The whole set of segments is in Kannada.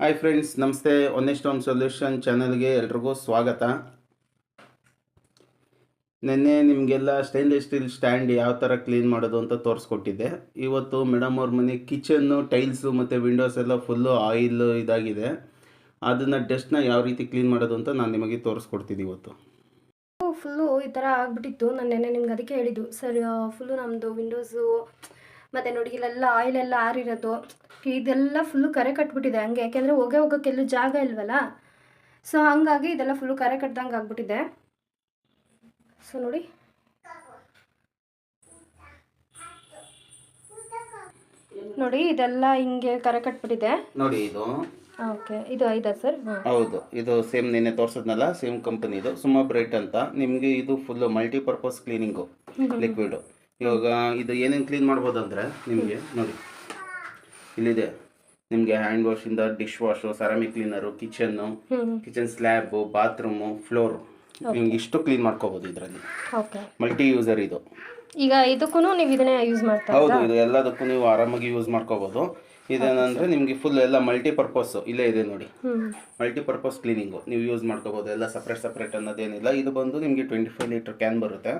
ಹಾಯ್ ಫ್ರೆಂಡ್ಸ್, ನಮಸ್ತೆ. ಒನ್ನೆಸ್ಟ್ ಹೋಮ್ ಸೊಲ್ಯೂಷನ್ ಚಾನಲ್ಗೆ ಎಲ್ರಿಗೂ ಸ್ವಾಗತ. ನಿನ್ನೆ ನಿಮಗೆಲ್ಲ ಸ್ಟೈನ್ಲೆಸ್ ಸ್ಟೀಲ್ ಸ್ಟ್ಯಾಂಡ್ ಯಾವ ಥರ ಕ್ಲೀನ್ ಮಾಡೋದು ಅಂತ ತೋರಿಸ್ಕೊಟ್ಟಿದ್ದೆ. ಇವತ್ತು ಮೇಡಮ್ ಅವ್ರ ಮನೆ ಕಿಚನ್ನು, ಟೈಲ್ಸು ಮತ್ತು ವಿಂಡೋಸ್ ಎಲ್ಲ ಫುಲ್ಲು ಆಯಿಲ್ ಇದಾಗಿದೆ. ಅದನ್ನು ಡಸ್ಟ್ನ ಯಾವ ರೀತಿ ಕ್ಲೀನ್ ಮಾಡೋದು ಅಂತ ನಾನು ನಿಮಗೆ ತೋರಿಸ್ಕೊಡ್ತಿದ್ದೆ ಇವತ್ತು. ಫುಲ್ಲು ಈ ಥರ ಆಗಿಬಿಟ್ಟಿತ್ತು. ನಾನು ನೆನ್ನೆ ನಿಮ್ಗೆ ಅದಕ್ಕೆ ಹೇಳಿದ್ದು ಸರ್. ಫುಲ್ಲು ನಮ್ಮದು ವಿಂಡೋಸು ಮತ್ತು ನೋಡಿ ಇಲ್ಲೆಲ್ಲ ಆಯಿಲೆಲ್ಲ ಆರಿರೋದು, ಇದೆಲ್ಲ ಫುಲ್ಲು ಕರೆ ಕಟ್ಬಿಟ್ಟಿದೆ ಹಂಗೆ. ಯಾಕೆಂದರೆ ಹೋಗೋಕ್ಕೆಲ್ಲೂ ಜಾಗ ಇಲ್ವಲ್ಲ, ಸೊ ಹಂಗಾಗಿ ಇದೆಲ್ಲ ಫುಲ್ಲು ಕರೆ ಕಟ್ದಂಗೆ ಆಗ್ಬಿಟ್ಟಿದೆ. ಸೊ ನೋಡಿ, ನೋಡಿ ಇದೆಲ್ಲ ಹಿಂಗೆ ಕರೆ ಕಟ್ಬಿಟ್ಟಿದೆ ನೋಡಿ. ಇದು ಓಕೆ, ಇದು ಐದಾ ಸರ್? ಹೌದು, ಇದು ಸೇಮ್ ನಿನ್ನೆ ತೋರಿಸಿದ್ನಲ್ಲ, ಸೇಮ್ ಕಂಪನಿದು ಸುಮಾ ಬ್ರೈಟ್ ಅಂತ. ನಿಮಗೆ ಇದು ಫುಲ್ಲು ಮಲ್ಟಿಪರ್ಪಸ್ ಕ್ಲೀನಿಂಗು ಲಿಕ್ವಿಡು. ಇವಾಗ ಇದು ಏನೇನು ಕ್ಲೀನ್ ಮಾಡ್ಬೋದು ಅಂದರೆ, ನಿಮಗೆ ನೋಡಿ ಇಲ್ಲಿದೆ. ನಿಮಗೆ ಹ್ಯಾಂಡ್ ವಾಶಿಂದ dish wash, ceramic cleaner, kitchen slab, bathroom, floor, ನಿಮ್ಗೆ ಇಷ್ಟು ಕ್ಲೀನ್ ಮಾಡ್ಕೋಬೋದು ಇದರಲ್ಲಿ. ಓಕೆ, ಮಲ್ಟಿ ಯೂಸರ್ ಇದು. ಈಗ ಇದಕ್ಕೂ ನೀವು ಇದನ್ನೇ ಯೂಸ್ ಮಾಡ್ತಾ? ಹೌದು, ಇದು ಎಲ್ಲದಕ್ಕೂ ನೀವು ಆರಾಮಾಗಿ ಯೂಸ್ ಮಾಡ್ಕೋಬೋದು. ಇದೇನಂದರೆ ನಿಮಗೆ ಫುಲ್ ಎಲ್ಲ ಮಲ್ಟಿಪರ್ಪಸ್ಸು ಇಲ್ಲೇ ಇದೆ ನೋಡಿ. ಮಲ್ಟಿಪರ್ಪಸ್ ಕ್ಲೀನಿಂಗು ನೀವು ಯೂಸ್ ಮಾಡ್ಕೋಬೋದು. ಎಲ್ಲ ಸಪ್ರೇಟ್ ಅನ್ನೋದೇನಿಲ್ಲ. ಇದು ಬಂದು ನಿಮಗೆ 25 ಲೀಟರ್ ಕ್ಯಾನ್ ಬರುತ್ತೆ.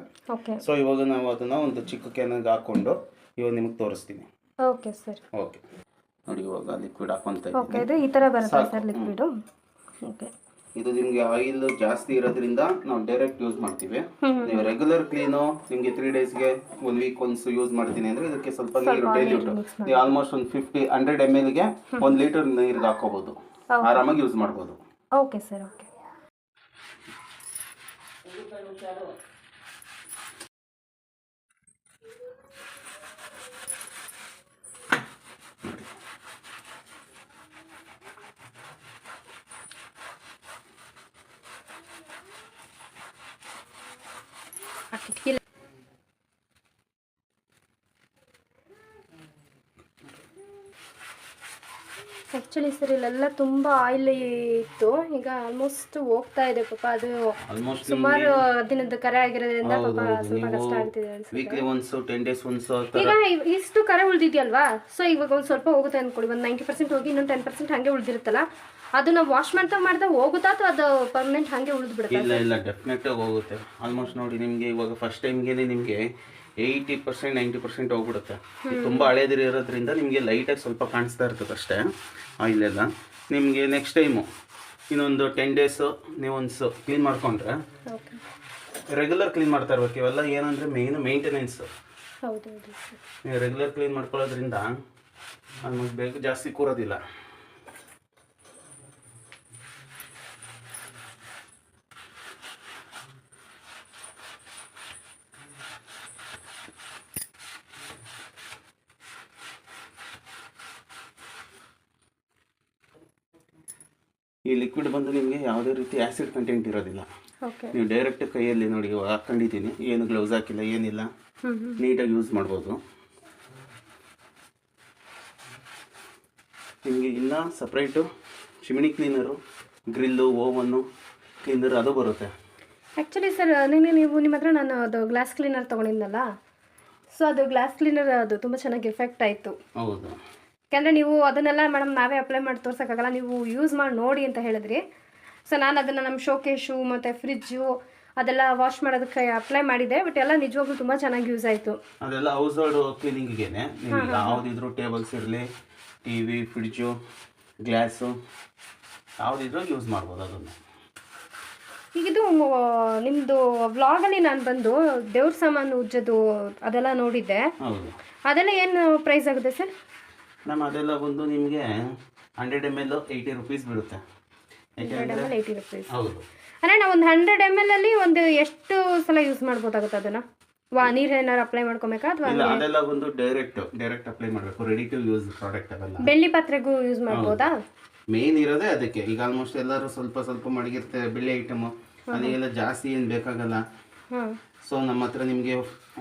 ಸೊ ಇವಾಗ ನಾವು ಅದನ್ನು ಒಂದು ಚಿಕ್ಕ ಕ್ಯಾನಿಗೆ ಹಾಕ್ಕೊಂಡು ಇವಾಗ ನಿಮಗೆ ತೋರಿಸ್ತೀನಿ. Okay sir. ಓಕೆ ನೋಡಿ, ಇವಾಗ ಲಿಕ್ವಿಡ್ ಹಾಕೊಂತ ಓಕೆ, ಇದು ಈ ಥರ ಬರುತ್ತೆ ಸರ್ ಲಿಕ್ವಿಡು. ಓಕೆ, ಇದು ನಿಮಗೆ ಆಯಿಲ್ ಜಾಸ್ತಿ ಇರೋದ್ರಿಂದ ನಾವು ಡೈರೆಕ್ಟ್ ಯೂಸ್ ಮಾಡ್ತೀವಿ. ನೀವು ರೆಗ್ಯುಲರ್ ಕ್ಲೀನು ನಿಮಗೆ 3 ಡೇಸ್ಗೆ 1 ವೀಕ್ ಒನ್ಸ್ ಯೂಸ್ ಮಾಡ್ತೀನಿ ಅಂದರೆ ಇದಕ್ಕೆ ಸ್ವಲ್ಪ ನೀರು ಡೈಲ್ಯೂಟ್, ನೀವು ಆಲ್ಮೋಸ್ಟ್ ಒಂದು 100 ml 1 ಲೀಟರ್ ನೀರಿಗೆ ಹಾಕೋಬೋದು. ಆರಾಮಾಗಿ ಯೂಸ್ ಮಾಡ್ಬೋದು. Okay sir. Okay, actually sir ಇಲ್ಲೆಲ್ಲ ತುಂಬ ಆಯಿಲ್ ಇತ್ತು. ಈಗ ಆಲ್ಮೋಸ್ಟ್ ಹೋಗ್ತಾ ಇದೆ ಪಾಪ. ಅದು ಸುಮಾರು ದಿನದ ಕರೆ ಆಗಿರೋದ್ರಿಂದ ಪಾಪ ಸ್ವಲ್ಪ ಕಷ್ಟ ಆಗ್ತಿದೆ. ವೀಕ್ಲಿ ಒನ್ಸ್ 10 ಡೇಸ್ ಒನ್ಸ್ ಈಗ ಇಷ್ಟು ಕರೆ ಉಳಿದಿದೆಯಲ್ವಾ, ಸೊ ಇವಾಗ ಒಂದು ಸ್ವಲ್ಪ ಹೋಗುತ್ತೆ ಅಂದ್ಕೊಳ್ಳಿ. ಒಂದು 90% ಹೋಗಿ ಇನ್ನೊಂದು 10% ಹಾಗೆ ಉಳಿದಿರುತ್ತಲ್ಲ, ಅದು ನಾವು ವಾಶ್ ಮಾಡ್ತಾ ಹೋಗುತ್ತಾ ಅಥವಾ ಅದು ಪರ್ಮನೆಂಟ್ ಹಾಗೆ ಉಳಿದು ಬಿಡುತ್ತೆ? ಇಲ್ಲ, ಡೆಫಿನೆಟ್ ಆಗಿ ಹೋಗುತ್ತೆ. ಆಲ್ಮೋಸ್ಟ್ ನೋಡಿ, ನಿಮಗೆ ಇವಾಗ ಫಸ್ಟ್ ಟೈಮ್ಗೆ ನಿಮಗೆ 80% 90% ಹೋಗ್ಬಿಡುತ್ತೆ. ತುಂಬ ಹಳೇದಿರೋದ್ರಿಂದ ನಿಮಗೆ ಲೈಟಾಗಿ ಸ್ವಲ್ಪ ಕಾಣಿಸ್ತಾ ಇರ್ತದೆ ಅಷ್ಟೇ ಆಯಿಲೆಲ್ಲ. ನಿಮಗೆ ನೆಕ್ಸ್ಟ್ ಟೈಮು ಇನ್ನೊಂದು 10 ಡೇಸು ನೀವು ಒಂದು ಕ್ಲೀನ್ ಮಾಡಿಕೊಂಡ್ರೆ ರೆಗ್ಯುಲರ್ ಕ್ಲೀನ್ ಮಾಡ್ತಾ ಇರ್ಬೇಕು. ಇವೆಲ್ಲ ಏನಂದರೆ ಮೇಂಟೆನೆನ್ಸು. ನೀವು ರೆಗ್ಯುಲರ್ ಕ್ಲೀನ್ ಮಾಡ್ಕೊಳ್ಳೋದ್ರಿಂದ ನಮಗೆ ಬೇಗ ಜಾಸ್ತಿ ಕೂರೋದಿಲ್ಲ. ಈ ಲಿಕ್ವಿಡ್ ಬಂದು ನಿಮಗೆ ಯಾವುದೇ ರೀತಿ ಆ್ಯಸಿಡ್ ಕಂಟೆಂಟ್ ಇರೋದಿಲ್ಲ. ನೀವು ಡೈರೆಕ್ಟ್ ಕೈಯಲ್ಲಿ ನೋಡಿ ಹಾಕೊಂಡಿದ್ದೀನಿ, ಏನು ಗ್ಲೌಸ್ ಹಾಕಿಲ್ಲ, ಏನಿಲ್ಲ, ನೀಟಾಗಿ ಯೂಸ್ ಮಾಡ್ಬೋದು. ನಿಮಗೆ ಇನ್ನೂ separate chimney cleaner, grill, ಓವನ್ನು cleaner ಅದು ಬರುತ್ತೆ. ಆ್ಯಕ್ಚುಲಿ ಸರ್ ನಿನ್ನೆ ನಿಮ್ಮ ಹತ್ರ ನಾನು ಅದು ಗ್ಲಾಸ್ ಕ್ಲೀನರ್ ತೊಗೊಂಡಿದ್ನಲ್ಲ, ಸೊ ಅದು ಗ್ಲಾಸ್ ಕ್ಲೀನರ್ ಅದು ತುಂಬ ಚೆನ್ನಾಗಿ ಎಫೆಕ್ಟ್ ಆಯಿತು. ಹೌದು, ಯಾಕೆಂದರೆ ನೀವು ಅದನ್ನೆಲ್ಲ ಮೇಡಮ್ ನಾವೇ ಅಪ್ಲೈ ಮಾಡಿ ತೋರ್ಸೋಕ್ಕಾಗಲ್ಲ, ನೀವು ಯೂಸ್ ಮಾಡಿ ನೋಡಿ ಅಂತ ಹೇಳಿದ್ರಿ. ಸೊ ನಾನು ಅದನ್ನು ನಮ್ಮ ಶೋಕೇಶು ಮತ್ತು ಫ್ರಿಜ್ಜು ಅದೆಲ್ಲ ವಾಶ್ ಮಾಡೋದಕ್ಕೆ ಅಪ್ಲೈ ಮಾಡಿದೆ. ಬಟ್ ಎಲ್ಲ ನಿಜವಾಗ್ಲೂ ತುಂಬ ಚೆನ್ನಾಗಿ ಯೂಸ್ ಆಯಿತು. ಅದೆಲ್ಲ ಹೌಸ್ ಹೋಲ್ಡ್ ಕ್ಲೀನಿಂಗಿಗೆ ನಿಮಗೆ ಯಾವುದಿದ್ರು ಟೇಬಲ್ಸ್ ಇರಲಿ, TV, ಫ್ರಿಡ್ಜು, ಗ್ಲಾಸು ಯಾವುದಿದ್ರು ಯೂಸ್ ಮಾಡ್ಬೋದು ಅದನ್ನು. ಈಗ ಇದು ನಿಮ್ಮದು ವ್ಲಾಗಲ್ಲಿ ನಾನು ಬಂದು ದೇವ್ರ ಸಾಮಾನು ಉಜ್ಜೋದು ಅದೆಲ್ಲ ನೋಡಿದ್ದೆ. ಹೌದು, ಅದೆಲ್ಲ ಏನು ಪ್ರೈಸ್ ಆಗುತ್ತೆ ಸರ್? ಅದೆಲ್ಲ ಬಂದು ನಿಮಗೆ 100 ml 80 ರೂಪೀಸ್ ಬೀಳುತ್ತೆ. 80 ರೂಪೀಸ್. ಹೌದು, ಅಂದರೆ ನಾವು ಒಂದು 100 ml ಅಲ್ಲಿ ಒಂದು ಎಷ್ಟು ಸಲ ಯೂಸ್ ಮಾಡ್ಬೋದಾಗುತ್ತೆ ಅದನ್ನು? ನೀರು ಏನಾದ್ರು ಅಪ್ಲೈ ಮಾಡ್ಕೊಬೇಕಾ ಅಥವಾ? ಇಲ್ಲ, ಅದೆಲ್ಲ ಬಂದು ಡೈರೆಕ್ಟ್ ಅಪ್ಲೈ ಮಾಡಬೇಕು. ರೆಡಿ ಟು ಯೂಸ್ ಪ್ರಾಡಕ್ಟ್ ಅವೆಲ್ಲ. ಬೆಳ್ಳಿ ಪಾತ್ರೆಗೂ ಯೂಸ್ ಮಾಡ್ಬೋದಾ? ಮೇನ್ ಇರೋದೇ ಅದಕ್ಕೆ. ಈಗ ಆಲ್ಮೋಸ್ಟ್ ಎಲ್ಲರೂ ಸ್ವಲ್ಪ ಮಡಗಿರ್ತಾರೆ ಬೆಳ್ಳಿ ಐಟಮು, ಅದಕ್ಕೆಲ್ಲ ಜಾಸ್ತಿ ಏನು ಬೇಕಾಗಲ್ಲ. ಸೊ ನಮ್ಮ ಹತ್ರ ನಿಮಗೆ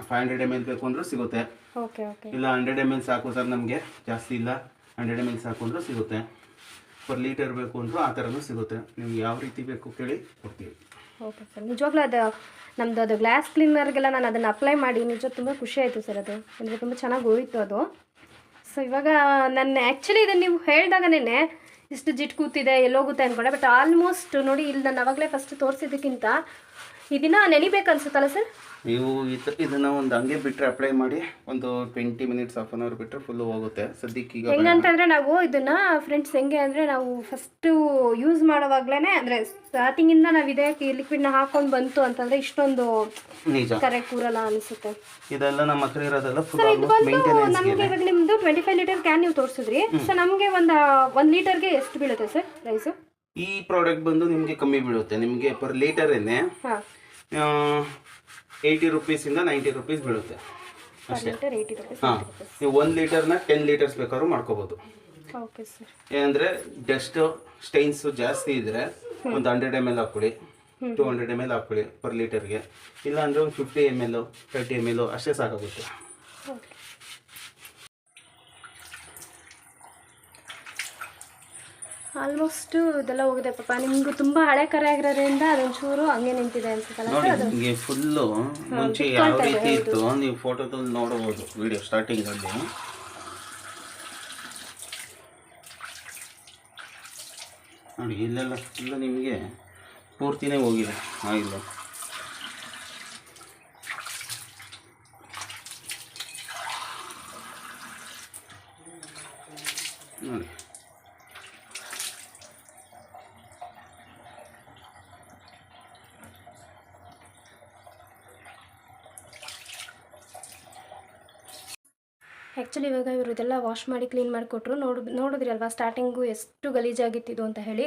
500 ml ಬೇಕು ಅಂದರೂ ಸಿಗುತ್ತೆ. ಇಲ್ಲ 100 ml ಸಾಕು ಸರ್ ನಮಗೆ, ಜಾಸ್ತಿ ಇಲ್ಲ 100 ml ಸಾಕು ಅಂದರೂ ಸಿಗುತ್ತೆ. ಪರ್ ಲೀಟರ್ ಬೇಕು ಅಂದರೂ ಆ ಥರನೂ ಸಿಗುತ್ತೆ. ನಿಮ್ಗೆ ಯಾವ ರೀತಿ ಬೇಕು ಕೇಳಿ ಕೊಡ್ತೀವಿ. ಓಕೆ ಸರ್, ನಿಜವಾಗ್ಲೂ ಅದು ನಮ್ಮದು ಅದು ಗ್ಲಾಸ್ ಕ್ಲೀನರ್ಗೆಲ್ಲ ನಾನು ಅದನ್ನು ಅಪ್ಲೈ ಮಾಡಿ ನಿಜ ತುಂಬ ಖುಷಿ ಆಯಿತು ಸರ್. ಅದು ಅಂದರೆ ತುಂಬ ಚೆನ್ನಾಗಿ ಹೋಯಿತು ಅದು. ಸೊ ಇವಾಗ ನನ್ನ ಆ್ಯಕ್ಚುಲಿ ಇದನ್ನು ನೀವು ಹೇಳಿದಾಗನೇ ಇಷ್ಟು ಜಿಟ್ಟು ಕೂತಿದೆ ಎಲ್ಲೋಗುತ್ತೆ ಅಂದ್ಕೊಂಡೆ, ಬಟ್ ಆಲ್ಮೋಸ್ಟ್ ನೋಡಿ ಇಲ್ಲಿ ನಾನು ಅವಾಗಲೇ ಫಸ್ಟ್ ತೋರಿಸಿದ್ದಕ್ಕಿಂತ ಇದನ್ನ ನೆನಿಬೇಕು ಅನ್ಸುತ್ತಲ್ಲ ಸರ್? ನೀವು ಇದನ್ನ ಒಂದು ಹಂಗೆ ಬಿಟ್ಟರೆ ಅಪ್ಲೈ ಮಾಡಿ ಒಂದು 20 ಮಿನಿಟ್ಸ್ ಹಾಫ್ ಅನ್ ಅವರ್ ಬಿಟ್ಟರೆ ಫುಲ್ಲು ಹೋಗುತ್ತೆ. ಸದ್ಯಕ್ಕೆ ಈಗ ಹೆಂಗಂತಂದರೆ ನಾವು ಇದನ್ನು ಫ್ರೆಂಡ್ಸ್ ಹೆಂಗೆ ಅಂದರೆ ನಾವು ಫಸ್ಟು ಯೂಸ್ ಮಾಡೋವಾಗಲೇ ಅಂದರೆ ಸ್ಟಾರ್ಟಿಂಗಿಂದ ನಾವು ಇದೇ ಲಿಕ್ವಿಡ್ನ ಹಾಕೊಂಡು ಬಂತು ಅಂತಂದರೆ ಇಷ್ಟೊಂದು ನಿಜ ಕರೆಕ್ಟ್ ಕೂರಲ್ಲ ಅನಿಸುತ್ತೆ. ಇದೆಲ್ಲ ನಮ್ಮ ಹತ್ರ ಇರೋದೆಲ್ಲ ಫುಲ್ ಸರ್ ಇದು ಬಂದು ಮೇಂಟೆನೆನ್ಸ್. ನಮಗೆ ಇವಾಗ ನಿಮ್ಮದು 25 ಲೀಟರ್ ಕ್ಯಾನ್ ನೀವು ತೋರಿಸಿದ್ರಿ. ಸೊ ನಮಗೆ ಒಂದು 1 ಲೀಟರ್ಗೆ ಎಷ್ಟು ಬೀಳುತ್ತೆ ಸರ್ ಪ್ರೈಸು? ಈ ಪ್ರಾಡಕ್ಟ್ ಬಂದು ನಿಮಗೆ ಕಮ್ಮಿ ಬೀಳುತ್ತೆ. ನಿಮಗೆ ಪರ್ ಲೀಟರೇನೆ ಹಾಂ 80 ರುಪೀಸಿಂದ 90 ರುಪೀಸ್ ಬೀಳುತ್ತೆ ಅಷ್ಟೇ. 80 ರುಪೀಸ್. ಹಾಂ, ನೀವು 1 ಲೀಟರ್ನ 10 ಲೀಟರ್ಸ್ ಬೇಕಾದ್ರೂ ಮಾಡ್ಕೋಬೋದು. Okay sir. ಏನಂದರೆ ಡಸ್ಟ್ ಸ್ಟೈನ್ಸು ಜಾಸ್ತಿ ಇದ್ದರೆ ಒಂದು 100 ml ಹಾಕ್ಕೊಳ್ಳಿ, 200 ml ಹಾಕ್ಕೊಳ್ಳಿ ಪರ್ ಲೀಟರ್ಗೆ. ಇಲ್ಲ ಅಂದರೆ ಒಂದು 50 ml 30 ml ಅಷ್ಟೇ ಸಾಕಾಗುತ್ತೆ. ಓಕೆ. ಆಲ್ಮೋಸ್ಟ್ ಇದೆಲ್ಲ ಹೋಗಿದೆ ಪಾಪ. ನಿಮ್ಗೆ ತುಂಬಾ ಹಳೆ ಕರೆ ಆಗಿರೋದ್ರಿಂದ ಅದೊಂಚೂರು ಹಂಗೆ ನಿಂತಿದೆ ಅನ್ಸುತ್ತಲ್ಲ ನೋಡಿ, ಸರ್? ಅದು ನಿಮಗೆ ಫುಲ್ಲು ಮುಂಚೆ ಯಾವ ರೀತಿ ಇತ್ತು ನೀವು ಫೋಟೋದಲ್ಲಿ ನೋಡಬಹುದು ವಿಡಿಯೋ ಸ್ಟಾರ್ಟಿಂಗಲ್ಲಿ. ನೋಡಿ ಇಲ್ಲೆಲ್ಲ ಫುಲ್ಲು ನಿಮಗೆ ಪೂರ್ತಿನೇ ಹೋಗಿದೆ ಆಯಿಲ್. ನೋಡಿ ಆ್ಯಕ್ಚುಲಿ ಇವಾಗ ಇವರು ಇದೆಲ್ಲ ವಾಶ್ ಮಾಡಿ ಕ್ಲೀನ್ ಮಾಡಿಕೊಟ್ರು. ನೋಡಿದ್ರಿ ಅಲ್ವಾ ಸ್ಟಾರ್ಟಿಂಗು ಎಷ್ಟು ಗಲೀಜಾಗಿತ್ತಿದು ಅಂತ ಹೇಳಿ.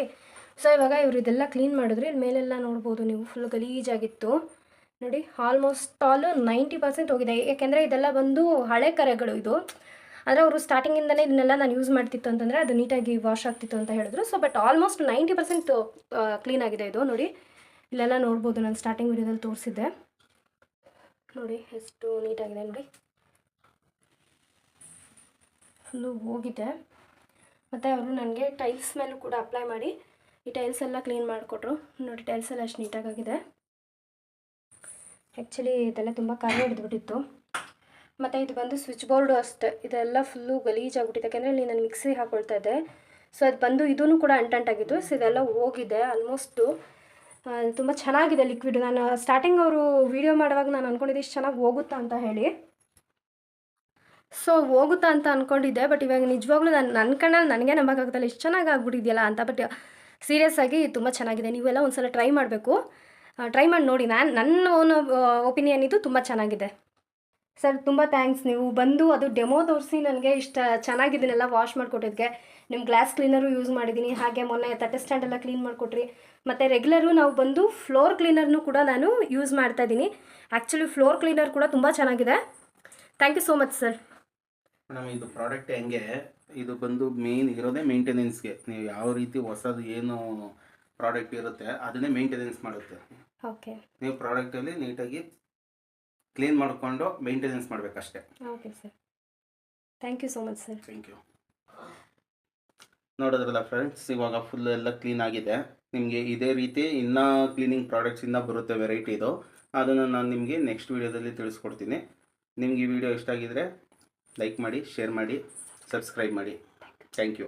ಸೊ ಇವಾಗ ಇವರು ಇದೆಲ್ಲ ಕ್ಲೀನ್ ಮಾಡಿದ್ರಿ. ಇಲ್ಲಿ ಮೇಲೆಲ್ಲ ನೋಡ್ಬೋದು ನೀವು ಫುಲ್ ಗಲೀಜಾಗಿತ್ತು ನೋಡಿ. ಆಲ್ಮೋಸ್ಟ್ ಆಲ್ 90% ಹೋಗಿದೆ. ಯಾಕೆಂದರೆ ಇದೆಲ್ಲ ಬಂದು ಹಳೆ ಕರೆಗಳು ಇದು. ಆದರೆ ಅವರು ಸ್ಟಾರ್ಟಿಂಗಿಂದನೇ ಇದನ್ನೆಲ್ಲ ನಾನು ಯೂಸ್ ಮಾಡ್ತಿತ್ತು ಅಂತಂದರೆ ಅದು ನೀಟಾಗಿ ವಾಶ್ ಆಗ್ತಿತ್ತು ಅಂತ ಹೇಳಿದ್ರು. ಸೊ ಬಟ್ ಆಲ್ಮೋಸ್ಟ್ 90% ಕ್ಲೀನ್ ಆಗಿದೆ ಇದು ನೋಡಿ. ಇಲ್ಲೆಲ್ಲ ನೋಡ್ಬೋದು, ನಾನು ಸ್ಟಾರ್ಟಿಂಗ್ ವಿಡಿಯೋದಲ್ಲಿ ತೋರಿಸಿದ್ದೆ ನೋಡಿ ಎಷ್ಟು ನೀಟಾಗಿದೆ ನೋಡಿ. ಫುಲ್ಲು ಹೋಗಿದೆ. ಮತ್ತು ಅವರು ನನಗೆ ಟೈಲ್ಸ್ ಮೇಲೂ ಕೂಡ ಅಪ್ಲೈ ಮಾಡಿ ಈ ಟೈಲ್ಸ್ ಎಲ್ಲ ಕ್ಲೀನ್ ಮಾಡಿಕೊಟ್ರು ನೋಡಿ. ಟೈಲ್ಸ್ ಎಲ್ಲ ಅಷ್ಟು ನೀಟಾಗಿದೆ. ಆ್ಯಕ್ಚುಲಿ ಇದೆಲ್ಲ ತುಂಬ ಕರೆ ಹಿಡಿದ್ಬಿಟ್ಟಿತ್ತು. ಮತ್ತು ಇದು ಬಂದು ಸ್ವಿಚ್ ಬೋರ್ಡು ಅಷ್ಟೇ, ಇದೆಲ್ಲ ಫುಲ್ಲು ಗಲೀಜಾಗ್ಬಿಟ್ಟಿದೆ. ಯಾಕೆಂದರೆ ಇಲ್ಲಿ ನಾನು ಮಿಕ್ಸಿ ಹಾಕ್ಕೊಳ್ತಾ ಇದ್ದೆ. ಸೊ ಅದು ಬಂದು ಇದೂ ಕೂಡ ಅಂಟಂಟಾಗಿತ್ತು. ಸೊ ಇದೆಲ್ಲ ಹೋಗಿದೆ ಆಲ್ಮೋಸ್ಟು. ತುಂಬ ಚೆನ್ನಾಗಿದೆ ಲಿಕ್ವಿಡ್. ನಾನು ಸ್ಟಾರ್ಟಿಂಗ್ ಅವರು ವೀಡಿಯೋ ಮಾಡುವಾಗ ನಾನು ಅಂದ್ಕೊಂಡಿದ್ದೆ ಇಷ್ಟು ಚೆನ್ನಾಗಿ ಹೋಗುತ್ತಾ ಅಂತ ಹೇಳಿ. ಸೊ ಹೋಗುತ್ತಾ ಅಂತ ಅಂದ್ಕೊಂಡಿದ್ದೆ, ಬಟ್ ಇವಾಗ ನಿಜವಾಗ್ಲೂ ನನ್ನ ಕಣ್ಣಲ್ಲಿ ನನಗೆ ನಂಬೋಕ್ಕಾಗ್ತಲ್ಲ ಇಷ್ಟು ಚೆನ್ನಾಗಿ ಆಗ್ಬಿಟ್ಟಿದೆಯಲ್ಲ ಅಂತ. ಬಟ್ ಸೀರಿಯಸ್ ಆಗಿ ತುಂಬ ಚೆನ್ನಾಗಿದೆ. ನೀವೆಲ್ಲ ಒಂದು ಸಲ ಟ್ರೈ ಮಾಡಬೇಕು. ಟ್ರೈ ಮಾಡಿ ನೋಡಿ. ನನ್ನ ಓನ್ ಒಪಿನಿಯನ್ ಇದು ತುಂಬ ಚೆನ್ನಾಗಿದೆ. ಸರ್ ತುಂಬ ಥ್ಯಾಂಕ್ಸ್. ನೀವು ಬಂದು ಅದು ಡೆಮೋ ತೋರಿಸಿ ನನಗೆ ಇಷ್ಟ ಚೆನ್ನಾಗಿದ್ದೀನೆಲ್ಲ ವಾಶ್ ಮಾಡಿಕೊಟ್ಟಿದ್ದಕ್ಕೆ. ನಿಮ್ಮ ಗ್ಲಾಸ್ ಕ್ಲೀನರು ಯೂಸ್ ಮಾಡಿದ್ದೀನಿ, ಹಾಗೆ ಮೊನ್ನೆ ತಟ್ಟೆ ಸ್ಟ್ಯಾಂಡೆಲ್ಲ ಕ್ಲೀನ್ ಮಾಡಿಕೊಟ್ರಿ. ಮತ್ತು ರೆಗ್ಯುಲರು ನಾವು ಬಂದು ಫ್ಲೋರ್ ಕ್ಲೀನರ್ನು ಕೂಡ ನಾನು ಯೂಸ್ ಮಾಡ್ತಾಯಿದ್ದೀನಿ. ಆ್ಯಕ್ಚುಲಿ ಫ್ಲೋರ್ ಕ್ಲೀನರ್ ಕೂಡ ತುಂಬ ಚೆನ್ನಾಗಿದೆ. Thank you so much sir. Madam, ಇದು ಪ್ರಾಡಕ್ಟ್ ಹೆಂಗೆ, ಇದು ಬಂದು ಮೇನ್ ಇರೋದೇ ಮೇಂಟೆನೆನ್ಸ್ಗೆ. ನೀವು ಯಾವ ರೀತಿ ಹೊಸದು ಏನು ಪ್ರಾಡಕ್ಟ್ ಇರುತ್ತೆ ಅದನ್ನೇ ಮೇಂಟೆನೆನ್ಸ್ ಮಾಡುತ್ತೆ. ಓಕೆ. ನೀವು ಪ್ರಾಡಕ್ಟಲ್ಲಿ ನೀಟಾಗಿ ಕ್ಲೀನ್ ಮಾಡಿಕೊಂಡು ಮೇಂಟೆನೆನ್ಸ್ ಮಾಡಬೇಕಷ್ಟೇ. Okay sir, thank you so much sir. Thank you. ನೋಡಿದ್ರಲ್ಲ ಫ್ರೆಂಡ್ಸ್, ಇವಾಗ ಫುಲ್ ಎಲ್ಲ ಕ್ಲೀನ್ ಆಗಿದೆ. ನಿಮಗೆ ಇದೇ ರೀತಿ ಇನ್ನೂ ಕ್ಲೀನಿಂಗ್ ಪ್ರಾಡಕ್ಟ್ಸ್ ಇನ್ನೂ ಬರುತ್ತೆ ವೆರೈಟಿದು. ಅದನ್ನು ನಾನು ನಿಮಗೆ ನೆಕ್ಸ್ಟ್ ವೀಡಿಯೋದಲ್ಲಿ ತಿಳಿಸ್ಕೊಡ್ತೀನಿ. ನಿಮ್ಗೆ ಈ ವಿಡಿಯೋ ಇಷ್ಟ ಆಗಿದರೆ ಲೈಕ್ ಮಾಡಿ, ಶೇರ್ ಮಾಡಿ, ಸಬ್ಸ್ಕ್ರೈಬ್ ಮಾಡಿ. Thank you.